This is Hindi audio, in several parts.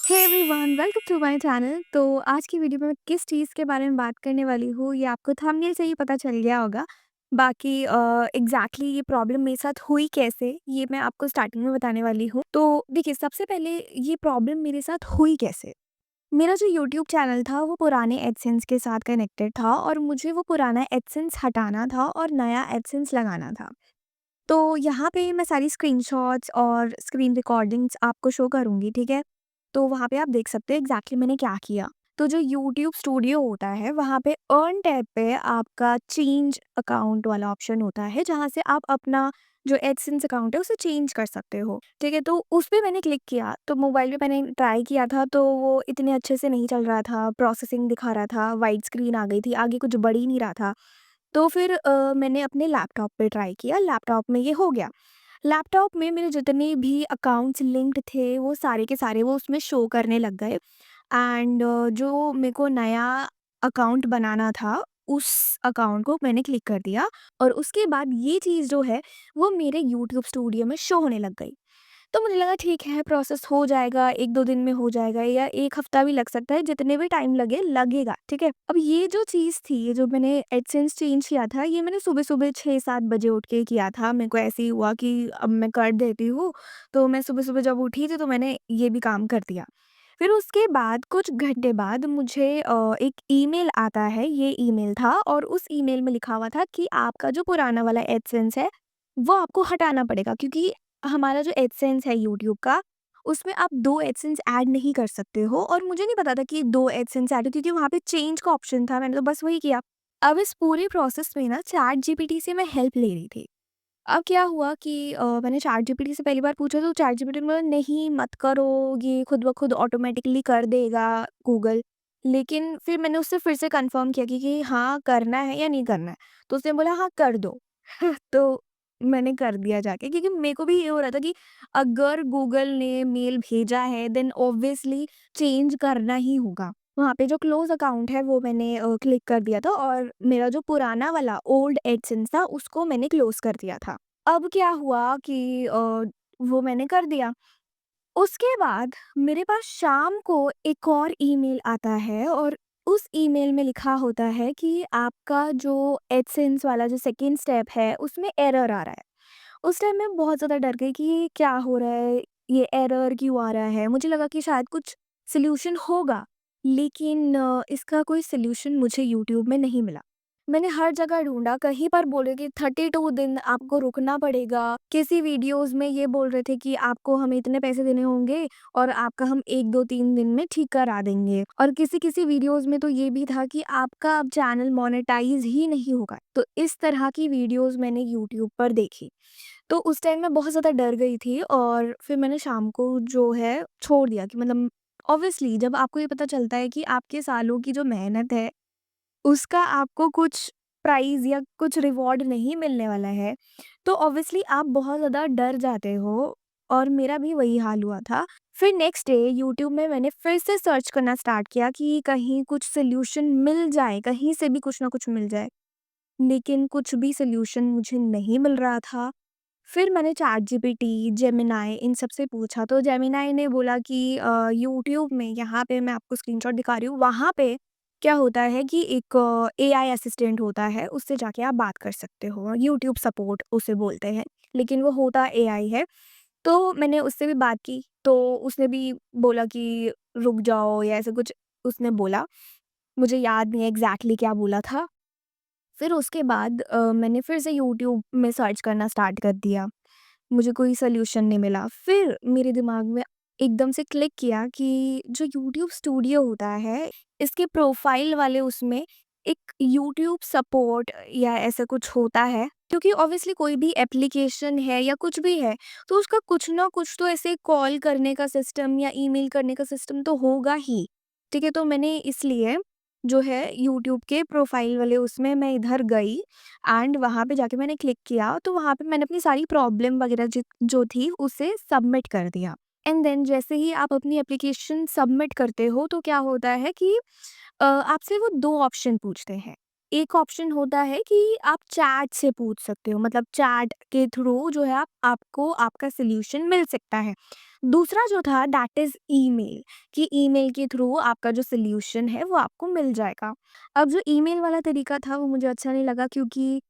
Hey everyone, welcome to my channel. तो आज की वीडियो में मैं किस चीज़ के बारे में बात करने वाली हूँ ये आपको थंबनेल से ही पता चल गया होगा। बाकी एग्जैक्टली ये प्रॉब्लम मेरे साथ हुई कैसे ये मैं आपको स्टार्टिंग में बताने वाली हूँ। तो देखिए, सबसे पहले ये प्रॉब्लम मेरे साथ हुई कैसे। मेरा जो यूट्यूब चैनल था वो पुराने एडसेंस के साथ कनेक्टेड था और मुझे वो पुराना एडसेंस हटाना था और नया एडसेंस लगाना था। तो यहाँ पे मैं सारी स्क्रीनशॉट्स और स्क्रीन रिकॉर्डिंग्स आपको शो करूँगी, ठीक है? तो वहाँ पे आप देख सकते हैं एग्ज़ैक्टली मैंने क्या किया। तो जो यूट्यूब स्टूडियो होता है, वहाँ पे अर्न टैब पे आपका चेंज अकाउंट वाला ऑप्शन होता है, जहाँ से आप अपना जो एडसेंस अकाउंट है, उसे चेंज कर सकते हो, ठीक है? तो उस पे मैंने क्लिक किया, तो मोबाइल पे मैंने ट्राई किया था, तो वो इतने अच्छे से नहीं चल रहा था, प्रोसेसिंग दिखा रहा था, वाइड स्क्रीन आ गई थी, आगे कुछ बढ़ ही नहीं रहा था। तो फिर मैंने अपने लैपटॉप पे ट्राई किया, लैपटॉप में ये हो गया। लैपटॉप में मेरे जितने भी अकाउंट्स लिंक्ड थे वो सारे के सारे वो उसमें शो करने लग गए एंड जो मेरे को नया अकाउंट बनाना था उस अकाउंट को मैंने क्लिक कर दिया और उसके बाद ये चीज़ जो है वो मेरे यूट्यूब स्टूडियो में शो होने लग गई। तो मुझे लगा ठीक है, प्रोसेस हो जाएगा, 1-2 दिन में हो जाएगा या 1 हफ्ता भी लग सकता है, जितने भी टाइम लगे, लगेगा, ठीक है? अब ये जो चीज़ थी, ये जो मैंने एडसेंस चेंज किया था, ये मैंने सुबह-सुबह 6-7 बजे उठ के किया था। मेरे को ऐसे ही हुआ कि अब मैं कर देती हूँ, तो मैं सुबह-सुबह जब उठी थी, तो मैंने ये भी काम कर दिया। फिर उसके बाद कुछ घंटे बाद मुझे एक ईमेल आता है, ये ईमेल था और उस ईमेल में लिखा हुआ था कि आपका जो पुराना वाला एडसेंस है, वो आपको हटाना पड़ेगा क्योंकि हमारा जो एडसेंस है यूट्यूब का, उसमें आप 2 एडसेंस ऐड नहीं कर सकते हो और मुझे नहीं पता था कि 2 एडसेंस ऐड हो क्योंकि वहाँ पे चेंज का ऑप्शन था, मैंने तो बस वही किया। अब इस पूरे प्रोसेस में ना चैट जीपीटी से मैं हेल्प ले रही थी। अब क्या हुआ कि मैंने चैट जीपीटी से पहली बार पूछा तो चैट जीपीटी ने बोला नहीं मत करो, ये खुद ब खुद ऑटोमेटिकली कर देगा गूगल। लेकिन फिर मैंने उससे फिर से कंफर्म किया कि हाँ, करना है या नहीं करना है? तो उसने बोला हाँ, कर दो। तो मैंने कर दिया जाके क्योंकि मेरे को भी ये हो रहा था कि अगर गूगल ने मेल भेजा है देन ऑब्वियसली चेंज करना ही होगा। वहाँ पे जो क्लोज़ अकाउंट है वो मैंने क्लिक कर दिया था और मेरा जो पुराना वाला ओल्ड एडसेंस था उसको मैंने क्लोज़ कर दिया था। अब क्या हुआ कि वो मैंने कर दिया। उसके बाद मेरे पास शाम को एक और ईमेल आता है और उस ईमेल में लिखा होता है कि आपका जो एडसेंस वाला जो सेकंड स्टेप है उसमें एरर आ रहा है। उस टाइम मैं बहुत ज़्यादा डर गई कि ये क्या हो रहा है? ये एरर क्यों आ रहा है? मुझे लगा कि शायद कुछ सॉल्यूशन होगा, लेकिन इसका कोई सॉल्यूशन मुझे यूट्यूब में नहीं मिला। मैंने हर जगह ढूँढा, कहीं पर बोले कि 32 दिन आपको रुकना पड़ेगा। किसी वीडियोज़ में ये बोल रहे थे कि आपको हमें इतने पैसे देने होंगे और आपका हम 1, 2, 3 दिन में ठीक करा देंगे। और किसी-किसी वीडियोज़ में तो ये भी था कि आपका अब चैनल मोनेटाइज़ ही नहीं होगा। तो इस तरह की वीडियोज़ मैंने यूट्यूब पर देखी। तो उस टाइम मैं बहुत ज़्यादा डर गई थी और फिर मैंने शाम को जो है छोड़ दिया कि मतलब ऑब्वियसली जब आपको ये पता चलता है कि आपके सालों की जो मेहनत है, उसका आपको कुछ प्राइज़ या कुछ रिवॉर्ड नहीं मिलने वाला है, तो ऑब्वियसली आप बहुत ज़्यादा डर जाते हो और मेरा भी वही हाल हुआ था। फिर नेक्स्ट डे यूट्यूब में मैंने फिर से सर्च करना स्टार्ट किया कि कहीं कुछ सॉल्यूशन मिल जाए, कहीं से भी कुछ ना कुछ मिल जाए, लेकिन कुछ भी सॉल्यूशन मुझे नहीं मिल रहा था। फिर मैंने चैटजीपीटी, जेमिनी इन सब से पूछा तो जेमिनी ने बोला कि यूट्यूब में यहाँ पे मैं आपको स्क्रीनशॉट दिखा रही हूँ, वहाँ पे क्या होता है कि एक एआई असिस्टेंट होता है, उससे जाके आप बात कर सकते हो। यूट्यूब सपोर्ट उसे बोलते हैं, लेकिन वो होता एआई है। तो मैंने उससे भी बात की, तो उसने भी बोला कि रुक जाओ या ऐसा कुछ उसने बोला। मुझे याद नहीं है एग्ज़ैक्टली क्या बोला था। फिर उसके बाद मैंने फिर से यूट्यूब में सर्च करना स्टार्ट कर दिया। मुझे कोई सॉल्यूशन नहीं मिला। फिर मेरे दिमाग में एकदम से क्लिक किया कि जो यूट्यूब स्टूडियो होता है, इसके प्रोफ़ाइल वाले उसमें एक यूट्यूब सपोर्ट या ऐसा कुछ होता है। क्योंकि ऑब्वियसली कोई भी एप्लीकेशन है या कुछ भी है, तो उसका कुछ ना कुछ तो ऐसे कॉल करने का सिस्टम या ईमेल करने का सिस्टम तो होगा ही। ठीक है? तो मैंने इसलिए जो है यूट्यूब के प्रोफ़ाइल वाले उसमें मैं इधर गई एंड वहाँ पे जाके मैंने क्लिक किया, तो वहाँ पे मैंने अपनी सारी प्रॉब्लम वगैरह जो थी उसे सबमिट कर दिया। एंड देन जैसे ही आप अपनी एप्लीकेशन सबमिट करते हो तो क्या होता है कि आपसे वो 2 ऑप्शन पूछते हैं। एक ऑप्शन होता है कि आप चैट से पूछ सकते हो, मतलब चैट के थ्रू जो है आपको आपका सॉल्यूशन मिल सकता है। दूसरा जो था दैट इज़ ईमेल, कि ईमेल के थ्रू आपका जो सॉल्यूशन है वो आपको मिल जाएगा। अब जो ईमेल वाला तरीका था वो मुझे अच्छा नहीं लगा, क्योंकि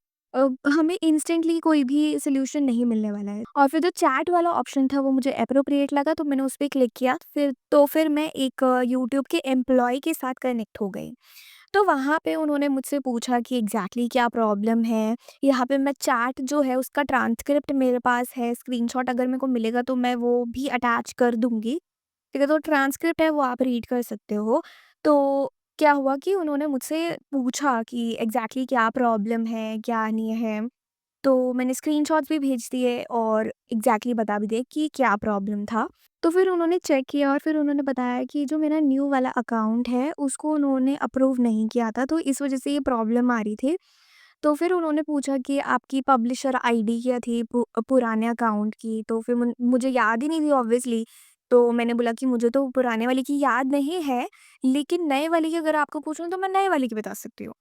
हमें इंस्टेंटली कोई भी सॉल्यूशन नहीं मिलने वाला है। और फिर जो चैट वाला ऑप्शन था वो मुझे एप्रोप्रिएट लगा, तो मैंने उस पे क्लिक किया। फिर मैं एक यूट्यूब के एम्प्लॉयी के साथ कनेक्ट हो गई। तो वहाँ पे उन्होंने मुझसे पूछा कि एग्ज़ैक्टली क्या प्रॉब्लम है? यहाँ पे मैं चैट जो है उसका ट्रांसक्रिप्ट मेरे पास है, स्क्रीनशॉट अगर मेरे को मिलेगा तो मैं वो भी अटैच कर दूँगी। ठीक है, तो ट्रांसक्रिप्ट है वो आप रीड कर सकते हो। तो क्या हुआ कि उन्होंने मुझसे पूछा कि एग्ज़ैक्टली क्या प्रॉब्लम है, क्या नहीं है? तो मैंने स्क्रीनशॉट्स भी भेज दिए और एग्ज़ैक्टली बता भी दिए कि क्या प्रॉब्लम था। तो फिर उन्होंने चेक किया और फिर उन्होंने बताया कि जो मेरा न्यू वाला अकाउंट है, उसको उन्होंने अप्रूव नहीं किया था, तो इस वज़ह से ये प्रॉब्लम आ रही थी। तो फिर उन्होंने पूछा कि आपकी पब्लिशर आईडी क्या थी पुराने अकाउंट की? तो फिर मुझे याद ही नहीं थी ऑब्वियसली। तो मैंने बोला कि मुझे तो पुराने वाले की याद नहीं है, लेकिन नए वाले की अगर आपको पूछूँ तो मैं नए वाले की बता सकती हूँ।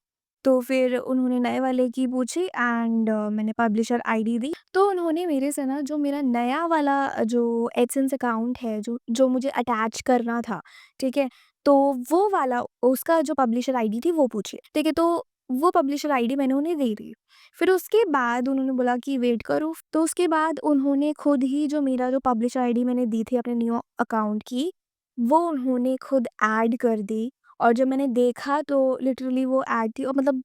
तो फिर उन्होंने नए वाले की पूछी एंड मैंने पब्लिशर आईडी दी। तो उन्होंने मेरे से ना जो मेरा नया वाला जो एडसेंस अकाउंट है, जो जो मुझे अटैच करना था, ठीक है? तो वो वाला उसका जो पब्लिशर आईडी थी वो पूछी, ठीक है? तो वो पब्लिशर आईडी मैंने उन्हें दे दी। फिर उसके बाद उन्होंने बोला कि वेट करो, तो उसके बाद उन्होंने खुद ही जो मेरा जो पब्लिशर आईडी मैंने दी थी अपने न्यू अकाउंट की, वो उन्होंने खुद ऐड कर दी। और जब मैंने देखा तो लिटरली वो ऐड थी, और मतलब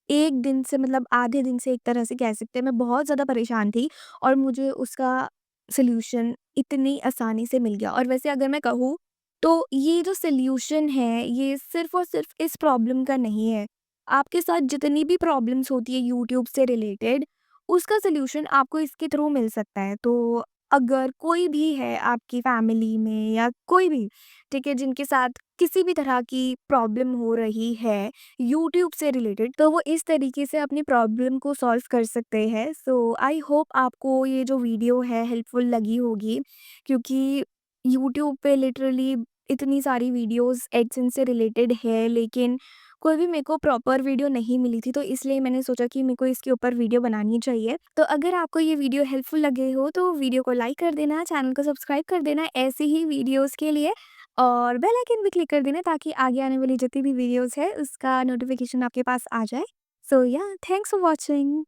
1 दिन से, मतलब आधे दिन से एक तरह से कह सकते हैं, मैं बहुत ज़्यादा परेशान थी और मुझे उसका सॉल्यूशन इतनी आसानी से मिल गया। और वैसे अगर मैं कहूँ तो ये जो सॉल्यूशन है ये सिर्फ़ और सिर्फ़ इस प्रॉब्लम का नहीं है। आपके साथ जितनी भी प्रॉब्लम्स होती है यूट्यूब से रिलेटेड, उसका सॉल्यूशन आपको इसके थ्रू मिल सकता है। तो अगर कोई भी है आपकी फैमिली में या कोई भी, ठीक है, जिनके साथ किसी भी तरह की प्रॉब्लम हो रही है यूट्यूब से रिलेटेड, तो वो इस तरीके से अपनी प्रॉब्लम को सॉल्व कर सकते हैं। सो आई होप आपको ये जो वीडियो है हेल्पफुल लगी होगी, क्योंकि यूट्यूब पे लिटरली इतनी सारी वीडियोस एडसेंस से रिलेटेड है, लेकिन कोई भी मेरे को प्रॉपर वीडियो नहीं मिली थी, तो इसलिए मैंने सोचा कि मेरे को इसके ऊपर वीडियो बनानी चाहिए। तो अगर आपको ये वीडियो हेल्पफुल लगे हो तो वीडियो को लाइक कर देना, चैनल को सब्सक्राइब कर देना ऐसी ही वीडियोस के लिए, और बेल आइकन भी क्लिक कर देना ताकि आगे आने वाली जितनी भी वीडियोस है उसका नोटिफिकेशन आपके पास आ जाए। सो या थैंक्स फॉर वॉचिंग।